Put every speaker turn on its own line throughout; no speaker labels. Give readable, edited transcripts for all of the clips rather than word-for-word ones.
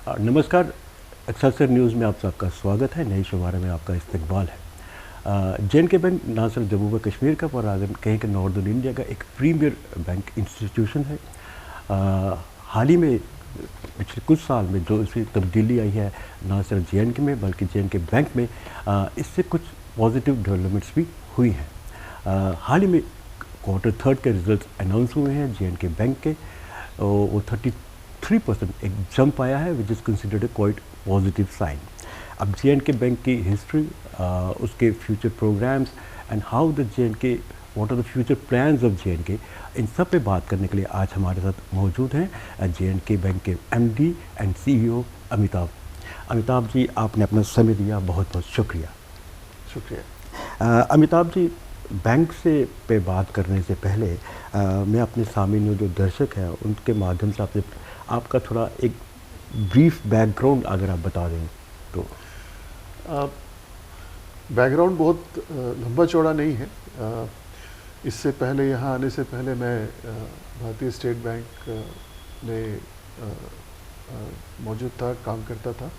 नमस्कार। Excelsior news में आप सबका स्वागत है। नए शुमारे में आपका इस्तकबाल है। जे.एन.के बैंक ना सिर्फ जम्मू व कश्मीर का पर आगे कहीं के नॉर्दर्न इंडिया का एक प्रीमियर बैंक इंस्टीट्यूशन है। हाल ही में पिछले कुछ साल में जो इसकी तब्दीली आई है ना सिर्फ जे.एन.के में बल्कि जे.एन.के बैंक में, इससे कुछ पॉजिटिव डेवलपमेंट्स भी हुई हैं। हाल ही में क्वार्टर थर्ड के रिजल्ट अनाउंस हुए हैं जे.एन.के बैंक के। वो 33% एक जंप आया है, which is considered a quite positive sign. अब जे.एन.के बैंक की हिस्ट्री, उसके future programs and how the J and K, what are the future plans of J and K, इन सब पे बात करने के लिए आज हमारे साथ मौजूद हैं जे.एन.के बैंक के MD and CEO Amitabh. Amitabh ji, आपने अपना समय दिया, बहुत बहुत शुक्रिया।
शुक्रिया।
अमिताभ जी, बैंक से पे बात करने से पहले मैं अपने सामने जो दर्शक हैं उनके माध्यम से आपका थोड़ा एक ब्रीफ बैकग्राउंड अगर आप बता दें तो।
बैकग्राउंड बहुत लंबा चौड़ा नहीं है। इससे पहले, यहाँ आने से पहले मैं भारतीय स्टेट बैंक में मौजूद था, काम करता था।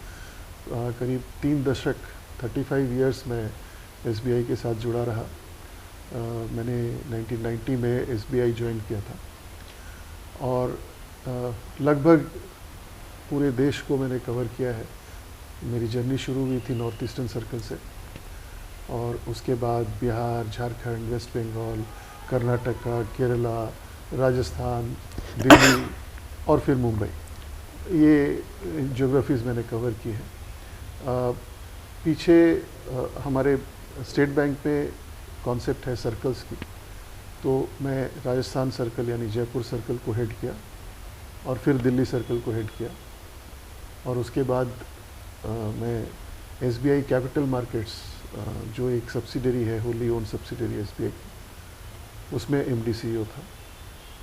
करीब 3 दशक 35 इयर्स में एसबीआई के साथ जुड़ा रहा। मैंने 1990 में एसबीआई ज्वाइन किया था और लगभग पूरे देश को मैंने कवर किया है। मेरी जर्नी शुरू हुई थी नॉर्थ ईस्टर्न सर्कल से और उसके बाद बिहार, झारखंड, वेस्ट बंगाल, कर्नाटका, केरला, राजस्थान, दिल्ली और फिर मुंबई। ये ज्योग्राफीज़ मैंने कवर की है। पीछे हमारे स्टेट बैंक में कॉन्सेप्ट है सर्कल्स की, तो मैं राजस्थान सर्कल यानी जयपुर सर्कल को हेड किया और फिर दिल्ली सर्कल को हेड किया और उसके बाद मैं एसबीआई कैपिटल मार्केट्स, जो एक सब्सिडरी है, होली ओन सब्सिडरी एसबीआई की, उसमें एमडी सीईओ था।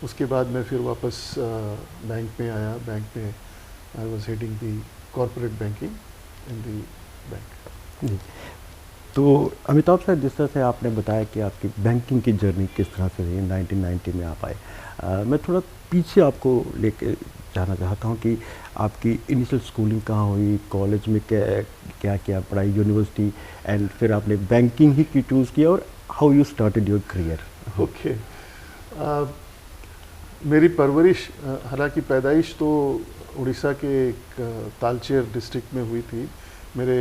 उसके बाद मैं फिर वापस बैंक में आया। बैंक में I was heading the corporate banking in the bank.
तो अमिताभ सर, जिस तरह से आपने बताया कि आपकी बैंकिंग की जर्नी किस तरह से रही, 1990 में आप आए, मैं थोड़ा पीछे आपको लेके जाना चाहता हूँ कि आपकी इनिशियल स्कूलिंग कहाँ हुई, कॉलेज में क्या क्या पढ़ाई, यूनिवर्सिटी, एंड फिर आपने बैंकिंग ही की चूज़ किया और how you started your career.
Okay. मेरी परवरिश, हालांकि पैदाइश तो उड़ीसा के एक तालचेर डिस्ट्रिक्ट में हुई थी। मेरे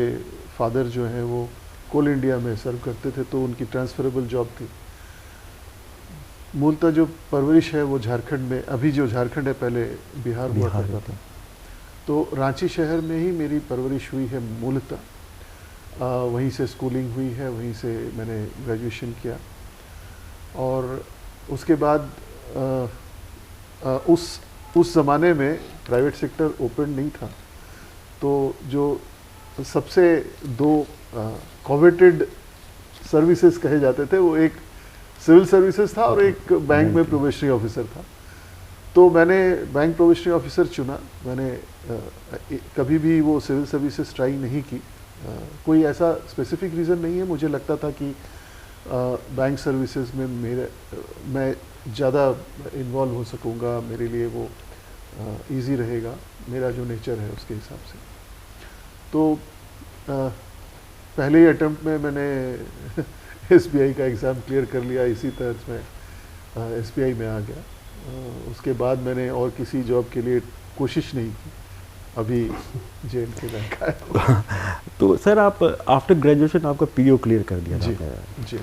फादर जो हैं वो कोल इंडिया में सर्व करते थे, तो उनकी ट्रांसफरेबल जॉब थी। मूलतः जो परवरिश है वो झारखंड में, अभी जो झारखंड है पहले बिहार हुआ करता था, तो रांची शहर में ही मेरी परवरिश हुई है मूलतः। वहीं से स्कूलिंग हुई है, वहीं से मैंने ग्रेजुएशन किया और उसके बाद उस ज़माने में प्राइवेट सेक्टर ओपन नहीं था, तो जो सबसे 2 कोवेटेड सर्विसेज कहे जाते थे, वो एक सिविल सर्विसेज था और एक बैंक में प्रोबेशनरी ऑफिसर था। तो मैंने बैंक प्रोबेशनरी ऑफिसर चुना। मैंने कभी भी वो सिविल सर्विसेज ट्राई नहीं की। कोई ऐसा स्पेसिफिक रीज़न नहीं है। मुझे लगता था कि बैंक सर्विसेज में मैं ज़्यादा इन्वॉल्व हो सकूँगा, मेरे लिए वो इजी रहेगा, मेरा जो नेचर है उसके हिसाब से। तो पहले ही अटेम्प्ट में मैंने एसबीआई का एग्ज़ाम क्लियर कर लिया। इसी तरह मैं एसबीआई में आ गया। उसके बाद मैंने और किसी जॉब के लिए कोशिश नहीं की। अभी जे.एन.के बैंक आया।
तो सर, आप आफ्टर ग्रेजुएशन आपका पीओ क्लियर कर दिया
जी,
था?
जी।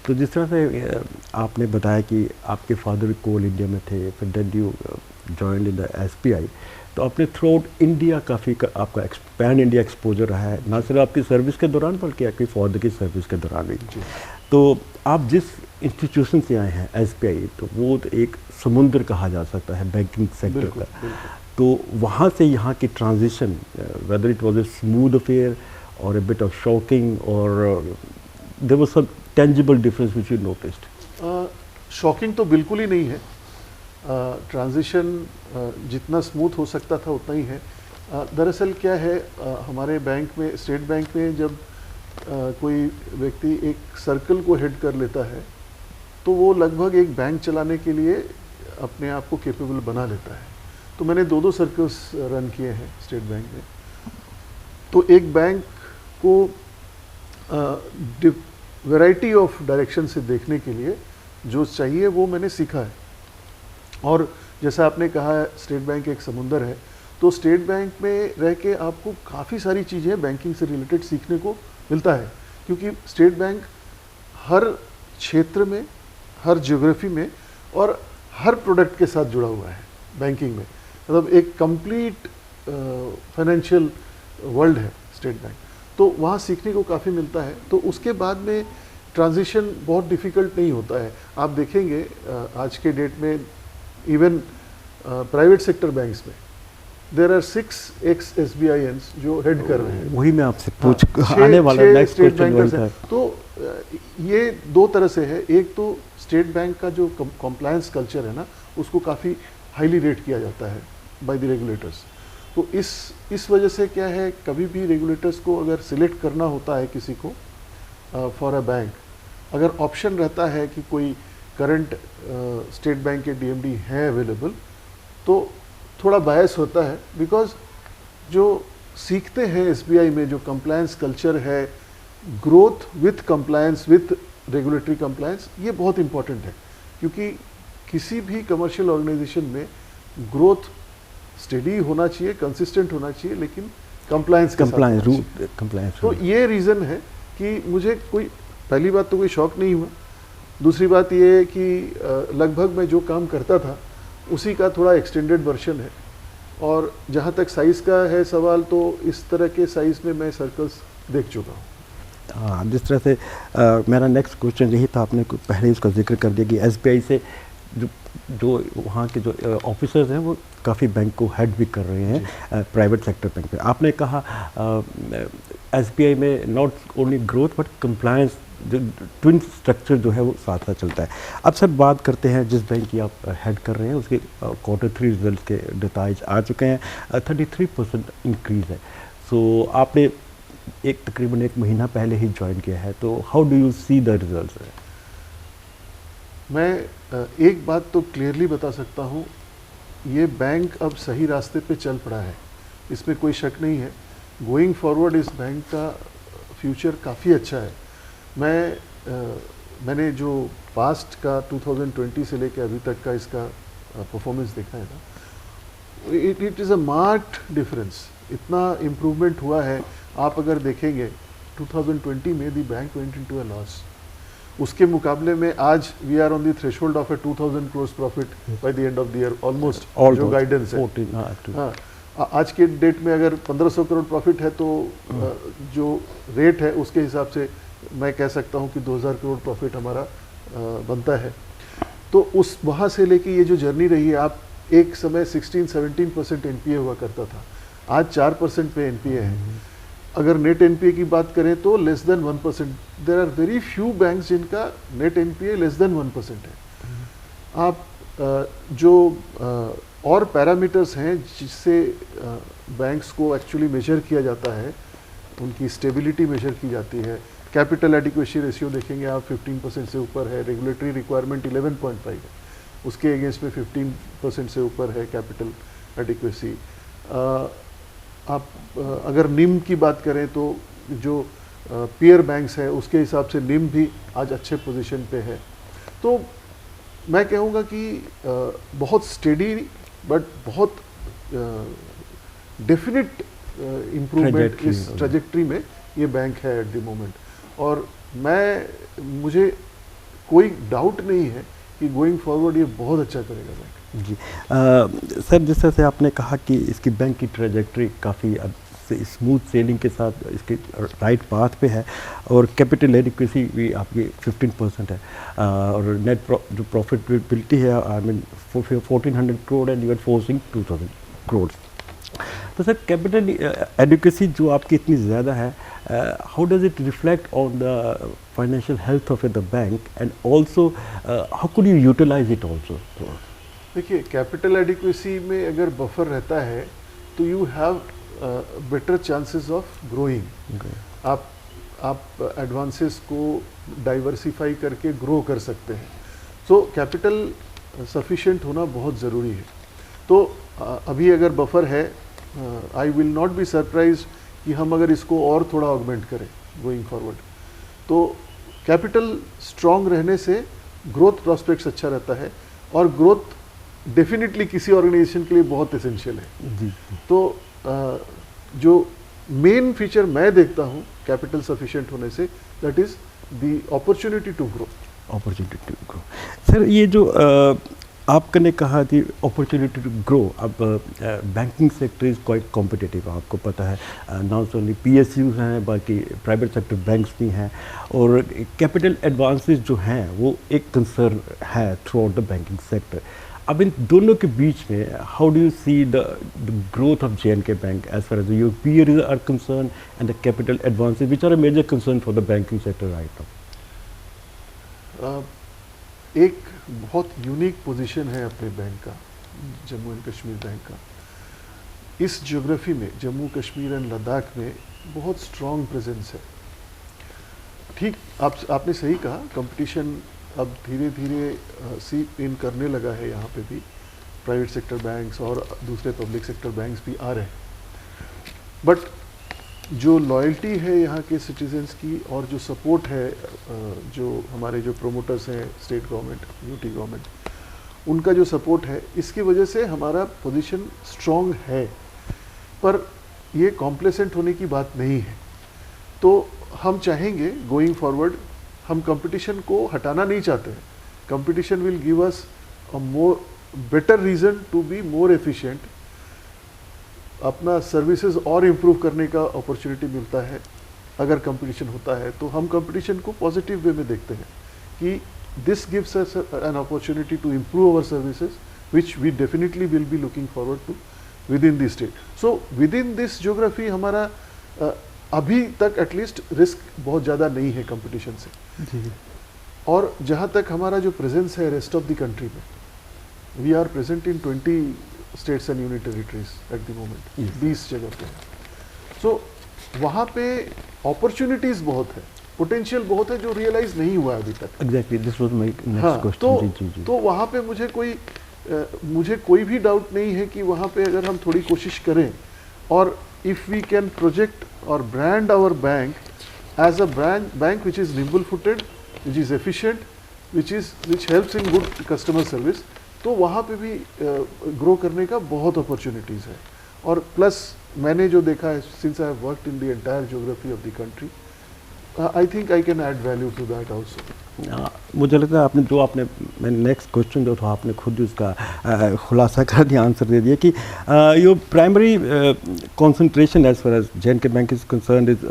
तो जिस तरह से आपने बताया कि आपके फादर कोल इंडिया में थे, फिर then you joined in the SBI, तो आपने थ्रू आउट इंडिया काफ़ी आपका पैन इंडिया एक्सपोजर रहा है, ना सिर्फ आपकी सर्विस के दौरान बल्कि आपकी फादर की सर्विस के दौरान भी। तो आप जिस इंस्टीट्यूशन से आए हैं एसबीआई, तो वो तो एक समुद्र कहा जा सकता है बैंकिंग सेक्टर का। तो वहाँ से यहाँ की transition, whether it was a smooth affair और ए बिट ऑफ शॉकिंग, और there was some tangible difference which you noticed?
Shocking तो बिल्कुल ही नहीं है। ट्रांजिशन जितना स्मूथ हो सकता था उतना ही है। दरअसल क्या है, हमारे बैंक में, स्टेट बैंक में, जब कोई व्यक्ति एक सर्कल को हेड कर लेता है तो वो लगभग एक बैंक चलाने के लिए अपने आप को कैपेबल बना लेता है। तो मैंने 2 सर्कल्स रन किए हैं स्टेट बैंक में। तो एक बैंक को वैरायटी ऑफ डायरेक्शन से देखने के लिए जो चाहिए वो मैंने सीखा है। और जैसा आपने कहा स्टेट बैंक एक समुंदर है, तो स्टेट बैंक में रह के आपको काफ़ी सारी चीज़ें बैंकिंग से रिलेटेड सीखने को मिलता है, क्योंकि स्टेट बैंक हर क्षेत्र में, हर ज्योग्राफी में और हर प्रोडक्ट के साथ जुड़ा हुआ है बैंकिंग में। मतलब एक कंप्लीट फाइनेंशियल वर्ल्ड है स्टेट बैंक, तो वहाँ सीखने को काफ़ी मिलता है। तो उसके बाद में ट्रांजिशन बहुत डिफ़िकल्ट नहीं होता है। आप देखेंगे आज के डेट में इवन प्राइवेट सेक्टर बैंक्स में देयर आर 6 एक्स SBIans जो हेड कर रहे हैं।
वही मैं आपसे आने वाला नेक्स्ट क्वेश्चन वही था।
तो ये 2 तरह से है। एक तो स्टेट बैंक का जो कंप्लायंस कल्चर है ना, उसको काफ़ी हाईली रेट किया जाता है बाय द रेगुलेटर्स। तो इस वजह से क्या है, कभी भी रेगुलेटर्स को अगर सिलेक्ट करना होता है किसी को फॉर अ बैंक, अगर ऑप्शन रहता है कि कोई करंट स्टेट बैंक के DMD हैं अवेलेबल, तो थोड़ा बायस होता है। बिकॉज जो सीखते हैं SBI में जो कंप्लायंस कल्चर है, growth with compliance with regulatory compliance, ये बहुत इंपॉर्टेंट है। क्योंकि किसी भी कमर्शियल ऑर्गेनाइजेशन में ग्रोथ स्टेडी होना चाहिए, कंसिस्टेंट होना चाहिए, लेकिन कंप्लायंस
कंप्लायंस।
तो ये रीज़न है कि मुझे कोई, पहली बात तो कोई शौक नहीं हुआ। दूसरी बात ये है कि लगभग मैं जो काम करता था उसी का थोड़ा एक्सटेंडेड वर्जन है। और जहाँ तक साइज़ का है सवाल, तो इस तरह के साइज़ में मैं सर्कल्स देख चुका हूँ।
हाँ, जिस तरह से मेरा नेक्स्ट क्वेश्चन यही था, आपने पहले उसका जिक्र कर दिया कि SBI से जो वहाँ के जो ऑफिसर्स हैं वो काफ़ी बैंक को हेड भी कर रहे हैं प्राइवेट सेक्टर बैंक में। आपने कहा SBI में not only growth but compliance, जो ट्विन स्ट्रक्चर जो है वो साथ साथ चलता है। अब सर बात करते हैं जिस बैंक की आप हेड कर रहे हैं, उसके Q3 रिजल्ट के डिटेल्स आ चुके हैं। 33% इंक्रीज़ है। सो आपने तकरीबन 1 महीना पहले ही ज्वाइन किया है, तो how do you see the results?
मैं एक बात तो क्लियरली बता सकता हूँ, ये बैंक अब सही रास्ते पे चल पड़ा है, इसमें कोई शक नहीं है। गोइंग फॉरवर्ड इस बैंक का फ्यूचर काफ़ी अच्छा है। मैंने जो पास्ट का 2020 से लेकर अभी तक का इसका परफॉर्मेंस देखा है ना, it is a marked difference. इतना इम्प्रूवमेंट हुआ है। आप अगर देखेंगे 2020 में the bank went into a loss, उसके मुकाबले में आज we are on the threshold of a 2000 crores profit by the end of the year almost, जो गाइडेंस है। हाँ, आज के डेट में अगर 1500 करोड़ प्रॉफिट है, तो जो रेट है उसके हिसाब से मैं कह सकता हूँ कि 2000 करोड़ प्रॉफिट हमारा बनता है। तो उस वहाँ से लेके ये जो जर्नी रही है, आप एक समय 16-17% NPA हुआ करता था, आज 4% पे NPA है। अगर नेट NPA की बात करें तो less than 1%। There are very few banks जिनका नेट NPA लेस देन 1% है। आप जो और पैरामीटर्स हैं जिससे बैंक्स को एक्चुअली मेजर किया जाता है, उनकी स्टेबिलिटी मेजर की जाती है। कैपिटल एडिक्वेसी रेशियो देखेंगे आप, 15% से ऊपर है। रेगुलेटरी रिक्वायरमेंट 11.5 है, उसके अगेंस्ट में 15% से ऊपर है कैपिटल एडिक्वेसी। आप अगर निम की बात करें तो जो पीयर बैंक्स है उसके हिसाब से निम भी आज अच्छे पोजीशन पे है। तो मैं कहूँगा कि बहुत स्टेडी बट बहुत डेफिनेट इम्प्रूवमेंट इस ट्रैजेक्टरी में ये बैंक है एट द मोमेंट। और मुझे कोई डाउट नहीं है कि गोइंग फॉरवर्ड ये बहुत अच्छा करेगा बैंक।
जी सर, जिस तरह से आपने कहा कि इसकी बैंक की ट्रैजेक्टरी काफ़ी स्मूथ सेलिंग के साथ इसके राइट पाथ पे है, और कैपिटल एडिक्वेसी भी आपकी 15% है, और नेट जो प्रॉफिटेबिलिटी है I mean 1400 crore and you are forcing 2000 crore. तो सर कैपिटल एडिक्वेसी जो आपकी इतनी ज़्यादा है, how does it reflect on the financial health of the bank and also how could you utilise it also?
देखिए, कैपिटल एडिक्वेसी में अगर बफर रहता है तो you have better chances of growing. आप एडवांसेस को डाइवर्सिफाई करके ग्रो कर सकते हैं। सो कैपिटल सफिशिएंट होना बहुत ज़रूरी है। तो अभी अगर बफर है, I will not be surprise कि हम अगर इसको और थोड़ा ऑगमेंट करें गोइंग फॉरवर्ड। तो कैपिटल स्ट्रांग रहने से ग्रोथ प्रॉस्पेक्ट्स अच्छा रहता है, और ग्रोथ डेफिनेटली किसी ऑर्गेनाइजेशन के लिए बहुत एसेंशियल है।
जी
तो जो मेन फीचर मैं देखता हूँ कैपिटल सफिशिएंट होने से, that is the opportunity to grow.
Opportunity to grow. Sir ये जो आपने कहा थी अपॉर्चुनिटी टू ग्रो, अब banking sector is quite competitive, आपको पता है, नॉट ओनली PSUs हैं बाकी प्राइवेट सेक्टर बैंक्स भी हैं, और कैपिटल एडवांसेस जो हैं वो एक कंसर्न है throughout the banking sector. अब इन दोनों के बीच में how do you see the growth of J&K bank as far as your peers are concern and the capital advances which are a major concern for the banking sector right now?
एक बहुत unique position है अपने bank का, Jammu and Kashmir bank का। इस geography में Jammu Kashmir and Ladakh में बहुत स्ट्रॉन्ग प्रेजेंस है। ठीक आपने सही कहा, कंपटीशन अब धीरे धीरे सीप इन करने लगा है। यहाँ पे भी प्राइवेट सेक्टर बैंक्स और दूसरे पब्लिक सेक्टर बैंक्स भी आ रहे हैं, बट जो लॉयल्टी है यहाँ के सिटीजन्स की और जो सपोर्ट है, जो हमारे जो प्रोमोटर्स हैं, स्टेट गवर्नमेंट, यूटी गवर्नमेंट, उनका जो सपोर्ट है, इसकी वजह से हमारा पोजीशन स्ट्रॉन्ग है। पर ये कॉम्प्लेसेंट होने की बात नहीं है। तो हम चाहेंगे गोइंग फॉरवर्ड, हम कंपटीशन को हटाना नहीं चाहते हैं। Competition will give us a more better reason to be more efficient. अपना सर्विसेज और इम्प्रूव करने का अपॉर्चुनिटी मिलता है अगर कंपटीशन होता है। तो हम कंपटीशन को पॉजिटिव वे में देखते हैं कि this gives us an opportunity to improve our services, which we definitely will be looking forward to within this state. So within this geography हमारा अभी तक एटलीस्ट रिस्क बहुत ज़्यादा नहीं है कंपटीशन से।
जी।
और जहाँ तक हमारा जो प्रेजेंस है रेस्ट ऑफ द कंट्री में, we are present in 20 states and union territories at the moment, 20 जगह पे। सो वहाँ पे अपॉर्चुनिटीज़ बहुत है, पोटेंशियल बहुत है जो रियलाइज नहीं हुआ अभी तक।
Exactly, this was my next
हाँ,
क्वेश्चन।
तो वहाँ पे मुझे कोई भी डाउट नहीं है कि वहाँ पे अगर हम थोड़ी कोशिश करें, और इफ़ वी कैन प्रोजेक्ट और brand our bank as a bank which is nimble footed, which is efficient, which helps in good customer service, तो वहाँ पे भी ग्रो करने का बहुत अपॉर्चुनिटीज़ है। और प्लस मैंने जो देखा है, since I have worked in the entire geography of the country, I think I can add value to that also.
मुझे लगता है आपने मैं नेक्स्ट क्वेश्चन जो था आपने खुद उसका खुलासा कर दिया, आंसर दे दिया कि your primary concentration as far as J&K bank is concern is,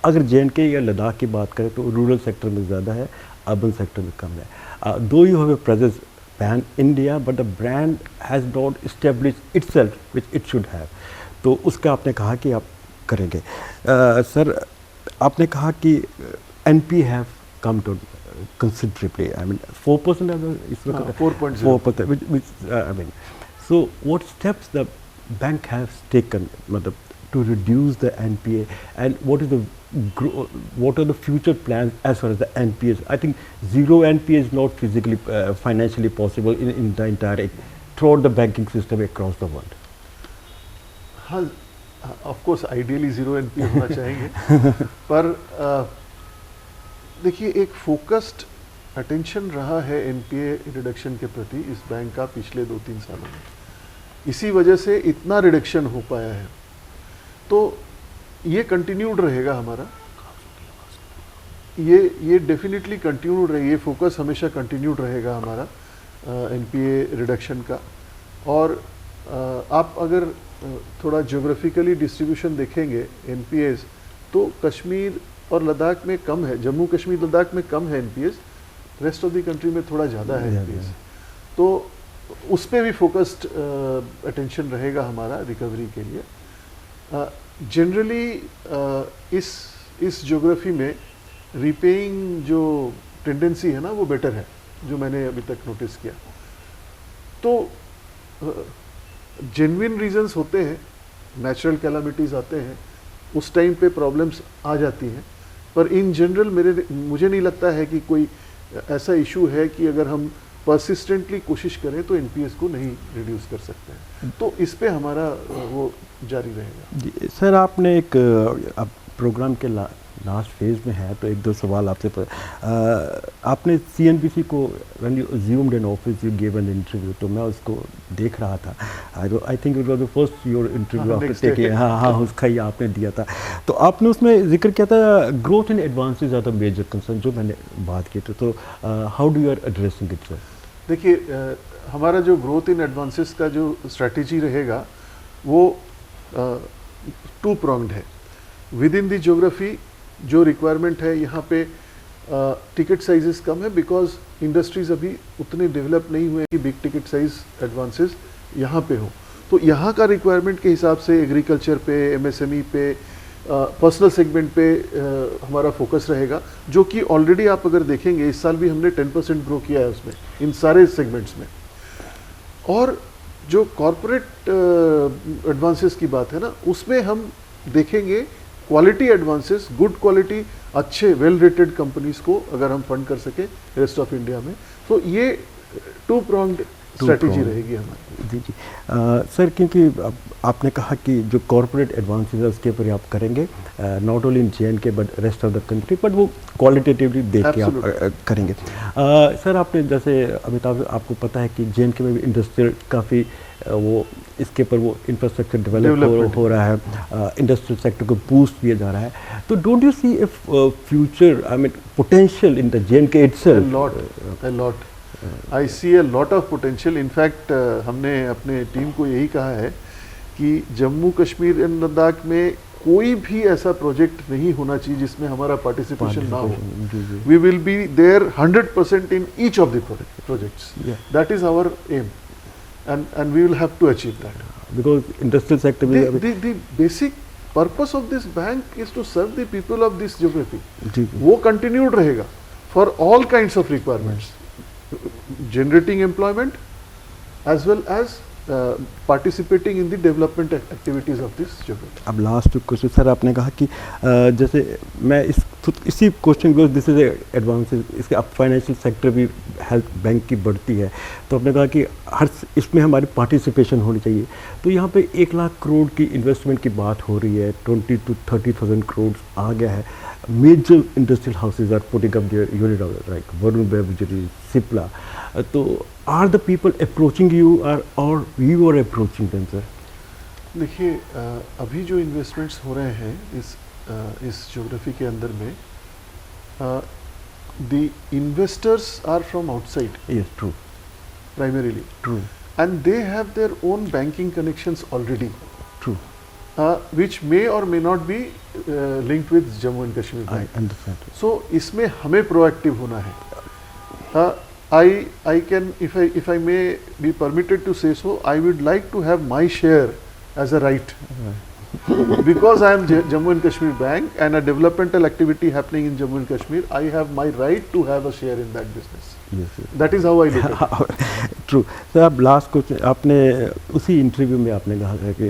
अगर J&K या लद्दाख की बात करें तो रूरल सेक्टर में ज़्यादा है, अर्बन सेक्टर में कम है। Though you have a presence pan India, but the brand has not established itself which it should have. तो उसका आपने कहा कि आप करेंगे। सर आपने कहा कि NP have come to considerably, I mean 4% इस वक्त 4%, which I mean, so what steps the bank has taken मतलब to reduce the NPA, and what are the future plans as far as the NPAs? I think zero NPA is not physically, financially possible in the entire, throughout the banking system across the world.
हाँ, of course ideally zero NPA होना चाहेंगे, पर देखिए एक focused attention रहा है NPA reduction के प्रति इस बैंक का पिछले 2-3 सालों में। इसी वजह से इतना रिडक्शन हो पाया है। तो ये कंटिन्यूड रहेगा हमारा, ये डेफिनेटली कंटिन्यूड रहेगा, ये फोकस हमेशा कंटिन्यूड रहेगा हमारा NPA रिडक्शन का। और आप अगर थोड़ा ज्योग्राफिकली डिस्ट्रीब्यूशन देखेंगे NPAs, तो कश्मीर और लद्दाख में कम है, जम्मू कश्मीर लद्दाख में कम है NPAs, rest of the country में थोड़ा ज़्यादा है NPAs। तो उस पर भी फोकस्ड अटेंशन रहेगा हमारा रिकवरी के लिए। जनरली इस ज्योग्राफी में रीपेइंग जो टेंडेंसी है ना वो बेटर है, जो मैंने अभी तक नोटिस किया। तो जेन्युइन रीजंस होते हैं, नेचुरल कैलामिटीज़ आते हैं, उस टाइम पे प्रॉब्लम्स आ जाती हैं, पर इन जनरल मुझे नहीं लगता है कि कोई ऐसा इशू है कि अगर हम परसिस्टेंटली कोशिश करें तो एनपीएस को नहीं रिड्यूस कर सकते हैं। तो इस पे हमारा वो जारी रहेगा।
जी सर, आपने एक अब प्रोग्राम के लास्ट फेज में है, तो एक दो सवाल आपसे आपने सीएनबीसी को when you assumed an office you give an interview, तो मैं उसको देख रहा था। I think it was the first your interview after taking, हाँ उसका ही आपने दिया था। तो आपने उसमें जिक्र किया था growth in advances are the major concern, जो मैंने बात की थी। तो how do you are addressing it sir?
देखिए, हमारा जो ग्रोथ इन एडवांसेस का जो स्ट्रैटेजी रहेगा वो टू प्रोंग्ड है। विद इन द ज्योग्राफी जो रिक्वायरमेंट है, यहाँ पे टिकट साइजेस कम है बिकॉज इंडस्ट्रीज अभी उतने डेवलप नहीं हुए कि बिग टिकट साइज एडवांसेस यहाँ पे हो। तो यहाँ का रिक्वायरमेंट के हिसाब से एग्रीकल्चर पे, एमएसएमई पे, पर्सनल सेगमेंट पे हमारा फोकस रहेगा, जो कि ऑलरेडी आप अगर देखेंगे इस साल भी हमने 10% ग्रो किया है उसमें, इन सारे सेगमेंट्स में। और जो कॉरपोरेट एडवांसेस की बात है ना, उसमें हम देखेंगे क्वालिटी एडवांसेस, गुड क्वालिटी, अच्छे वेल रेटेड कंपनीज को अगर हम फंड कर सके रेस्ट ऑफ इंडिया में, तो ये टू प्रोंग्ड स्ट्रेटेजी रहेगी हमारी।
जी सर, क्योंकि आपने कहा कि जो कॉर्पोरेट एडवांसेस है उसके ऊपर आप करेंगे, not only in JNK but rest of the country, but वो क्वालिटेटिवली देख के आप करेंगे। सर, आपने जैसे अमिताभ, आपको पता है कि JNK में भी इंडस्ट्रियल काफ़ी वो इसके ऊपर वो इंफ्रास्ट्रक्चर डेवलप हो रहा है, इंडस्ट्रियल सेक्टर को बूस्ट दिया जा रहा है। तो don't you see if future, I mean potential in the JNK itself?
A lot. I see a lot of potential. In fact, हमने अपने टीम को यही कहा है कि जम्मू कश्मीर एंड लद्दाख में कोई भी ऐसा प्रोजेक्ट नहीं होना चाहिए जिसमें हमारा पार्टिसिपेशन ना हो। We will be there 100% in each of the projects. That is our aim, and we will have to achieve that.
Because industrial sector
the basic purpose of this bank is to serve the people of this geography. वो continued रहेगा for all kinds of requirements. Generating employment as well as participating in the development activities of this geography.
अब last question sir, आपने कहा कि जैसे मैं इसी question को, दिस इज एडवांसेस, इसके अब फाइनेंशियल सेक्टर भी हेल्प बैंक की बढ़ती है, तो आपने कहा कि हर इसमें हमारी पार्टिसिपेशन होनी चाहिए। तो यहाँ पे 1 लाख करोड़ की इन्वेस्टमेंट की बात हो रही है, 20 to 30,000 करोड़ आ गया है। Major industrial houses are putting up their unit like Varun Beverages, Cipla. So are the people approaching you or you are approaching them, sir?
देखिए, अभी जो इन्वेस्टमेंट्स हो रहे हैं इस ज्योग्राफी के अंदर में, the investors are from outside.
Yes, true.
Primarily.
True.
And they have their own banking connections already.
True.
Which may or may not be linked with Jammu and Kashmir Bank.
I understand.
So इसमें हमें proactive होना है। I can, if I may be permitted to say so, I would like to have my share as a right. Because I am Jammu and Kashmir Bank and a developmental activity happening in Jammu and Kashmir, I have my right to have a share in that business.
Yes, yes.
That is how I look at it.
True sir, आप last question, आपने उसी interview में आपने कहा था कि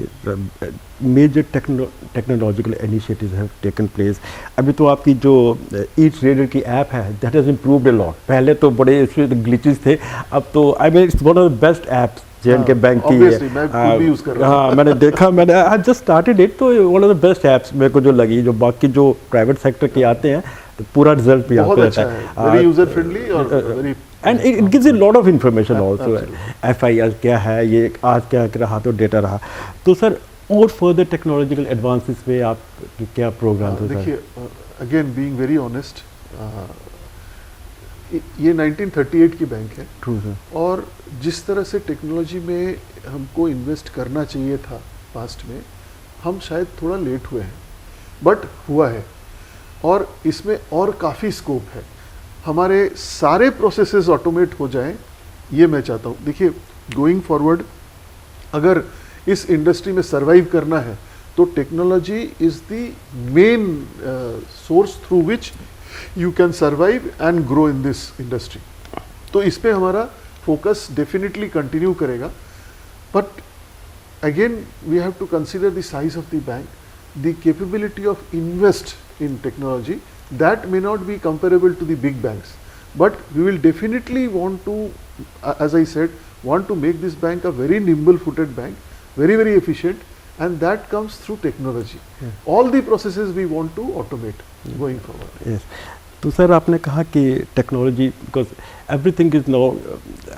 major technological initiatives have taken place. अभी तो आपकी जो ईट रेडर की ऐप है, that has improved a lot. पहले तो बड़े इसमें ग्लिचेस थे, अब तो I mean it's one of the best apps JNK bank की है।
मैं खुद भी यूज़ कर रहा हूं।
हाँ, मैंने देखा, मैंने आई जस्ट स्टार्टेड इट, तो one of the best apps मेरे को जो लगी। जो बाकी जो प्राइवेट सेक्टर के आते हैं तो पूरा रिजल्ट भी आता
अच्छा है, वेरी यूजर फ्रेंडली और very,
and it gives a lot of information also. FIR क्या है, ये आज क्या रहा, तो डेटा रहा। तो सर, और फर्दर टेक्नोलॉजिकल एडवांसेस में आप क्या प्रोग्राम है?
देखिए, अगेन बीइंग वेरी ऑनेस्ट, ये 1938 की बैंक है।
True sir.
और जिस तरह से टेक्नोलॉजी में हमको इन्वेस्ट करना चाहिए था पास्ट में, हम शायद थोड़ा लेट हुए हैं, बट हुआ है और इसमें और काफ़ी स्कोप है। हमारे सारे प्रोसेसेस ऑटोमेट हो जाएं, ये मैं चाहता हूँ। देखिए, गोइंग फॉरवर्ड अगर इस इंडस्ट्री में सर्वाइव करना है तो technology is the main source through which you can survive and grow in this industry. तो इस पे हमारा फोकस डेफिनेटली कंटिन्यू करेगा, but again we have to consider the size of the bank, the capability of invest in technology that may not be comparable to the big banks, but we will definitely want to as I said, want to make this bank a very nimble-footed bank, very, very efficient, and that comes through technology. All the processes we want to automate going forward.
Yes. तो sir आपने कहा कि technology, because everything is now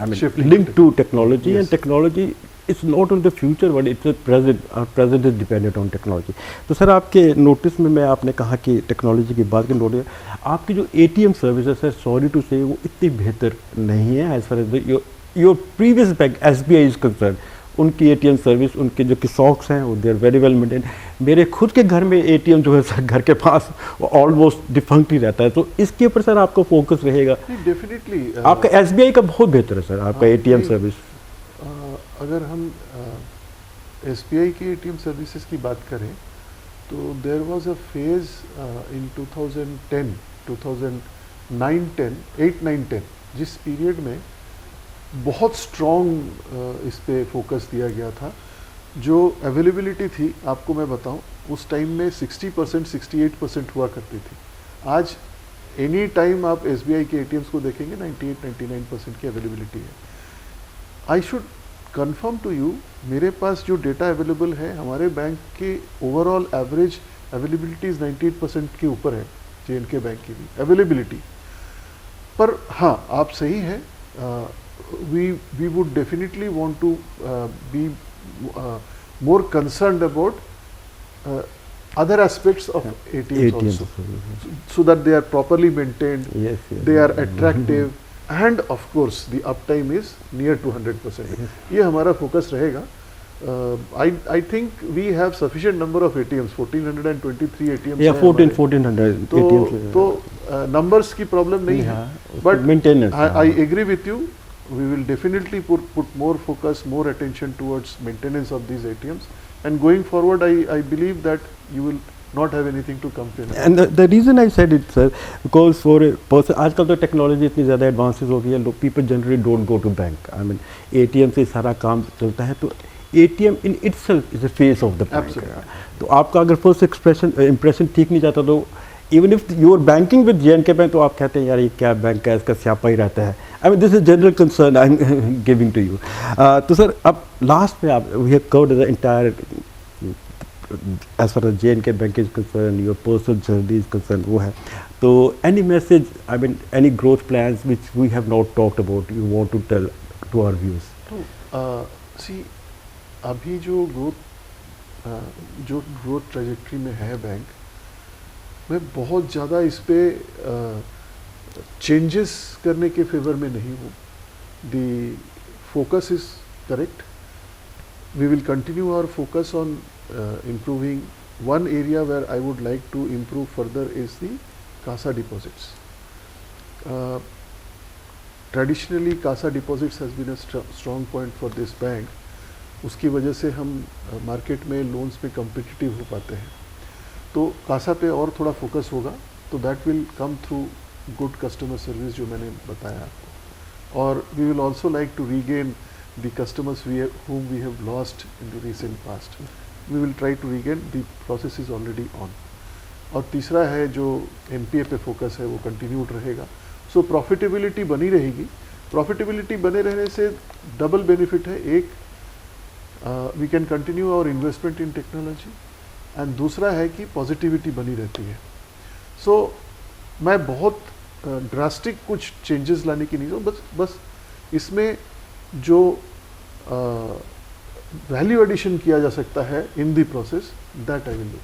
I mean linked to technology, and technology it's not on the future but it's present, present is dependent on technology. तो sir आपके notice में आपने कहा कि टेक्नोलॉजी की बात की नोटिस, आपकी जो ATM सर्विस है सर, सॉरी टू से वो इतनी बेहतर नहीं है as far as your previous bank SBI is concern. उनकी ATM सर्विस, उनके जो कि सॉक्स हैं वो they are very well maintain. मेरे खुद के घर में ATM जो है सर घर के पास वो ऑलमोस्ट डिफंक्ट ही रहता है. तो इसके ऊपर सर आपका फोकस रहेगा?
डेफिनेटली.
आपका SBI का बहुत बेहतर है सर, आपका ATM सर्विस.
अगर हम SBI की ATM सर्विसेज की बात करें तो there was a phase in 2010, 2009-10, 8-9-10, जिस पीरियड में बहुत स्ट्रॉन्ग इस पे फोकस दिया गया था. जो अवेलेबिलिटी थी, आपको मैं बताऊं, उस टाइम में 60%, 68% हुआ करती थी. आज एनी टाइम आप SBI के ATMs को देखेंगे 98-99% की अवेलेबिलिटी है. I should confirm to you, मेरे पास जो डेटा अवेलेबल है, हमारे बैंक के ओवरऑल एवरेज अवेलेबिलिटी 98% के ऊपर है J&K बैंक की भी अवेलेबिलिटी. पर हाँ, आप सही हैं, we would definitely want to be more concerned about other aspects of ATMs also, so that they are properly maintained, they are attractive, and of course the uptime is near to 100%. ये हमारा focus रहेगा. I think we have sufficient number of ATMs, 1423 ATMs.
Yeah, 1400 ATMs.
तो numbers की problem नहीं है, but
maintenance.
I agree with you. We will definitely put more focus, more attention towards maintenance of these ATMs, and going forward I believe that you will not have anything to complain about.
And the reason I said it, sir, because for a person, आजकल तो technology इतनी ज़्यादा advances हो गई है, people generally don't go to bank. I mean ATM से सारा काम चलता है. तो ATM in itself is a face of the bank. तो आपका अगर फर्स्ट इम्प्रेशन ठीक नहीं जाता तो even if you are banking with J&K bank, तो आप कहते हैं यार ये क्या बैंक है, इसका स्यापा ही रहता है. I mean this is general concern I am giving to you. तो सर अब लास्ट में आप we have covered the entire as far as J&K bank is concern, your personal journey is concern, वो है. तो any message, I mean any growth plans which we have not talked about, you want to tell to our viewers?
तो see, अभी जो growth trajectory में है bank, मैं बहुत ज़्यादा इस पे चेंजेस करने के फेवर में नहीं हूँ. The focus is correct. We will continue our focus on improving. One area where I would like to improve further is the CASA deposits. Traditionally CASA deposits has been a strong point for this bank. उसकी वजह से हम market में loans में competitive हो पाते हैं. तो कासा पे और थोड़ा फोकस होगा, तो that will come through good customer service जो मैंने बताया आपको. और we will also like to regain the customers whom we have lost in the recent past. We will try to regain. The process is already on. और तीसरा है जो NPA पे फोकस है, वो कंटिन्यूड रहेगा. सो प्रॉफिटेबिलिटी बनी रहेगी. प्रॉफिटेबिलिटी बने रहने से डबल बेनिफिट है. एक, we can continue our investment in technology, and दूसरा है कि पॉजिटिविटी बनी रहती है. सो मैं बहुत ड्रास्टिक कुछ चेंजेस लाने की नहीं हूँ, बस इसमें जो वैल्यू एडिशन किया जा सकता है in the process, that I will look.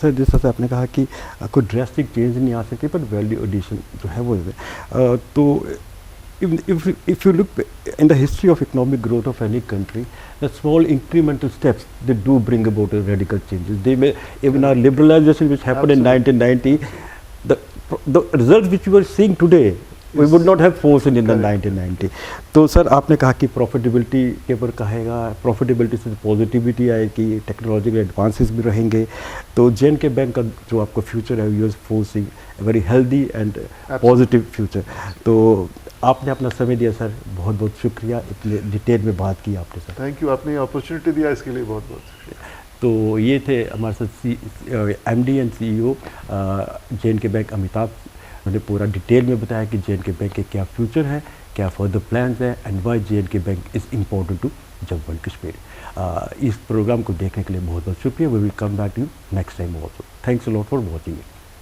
Sir जिस तरह से आपने कहा कि कोई ड्रास्टिक चेंज नहीं आ सकती, पर वैल्यू एडिशन जो है वो है. तो if you look in the history of economic growth of any country, the small incremental steps, they do bring about a radical changes. They may, even our liberalization which happened in 1990, the results which we are seeing today, we would not have foreseen in the 1990. तो sir आपने कहा कि profitability के ऊपर कहेगा, profitability से positivity आएगी, technological advances भी रहेंगे. तो J&K बैंक का जो आपका फ्यूचर है, you are forcing very healthy and positive future. तो आपने अपना समय दिया सर, बहुत बहुत शुक्रिया. इतने डिटेल में बात की आपने सर.
Thank you. आपने अपॉर्चुनिटी दिया, इसके लिए बहुत बहुत शुक्रिया.
तो ये थे हमारे साथ MD and CEO J&K bank Amitabh उन्होंने पूरा डिटेल में बताया कि जे एंड के बैंक के क्या फ्यूचर है, क्या फर्दर प्लान्स है and why J and K bank is important to Jammu and Kashmir. इस प्रोग्राम को देखने के लिए बहुत बहुत शुक्रिया। We will come back to you next time also. Thanks a lot for watching it.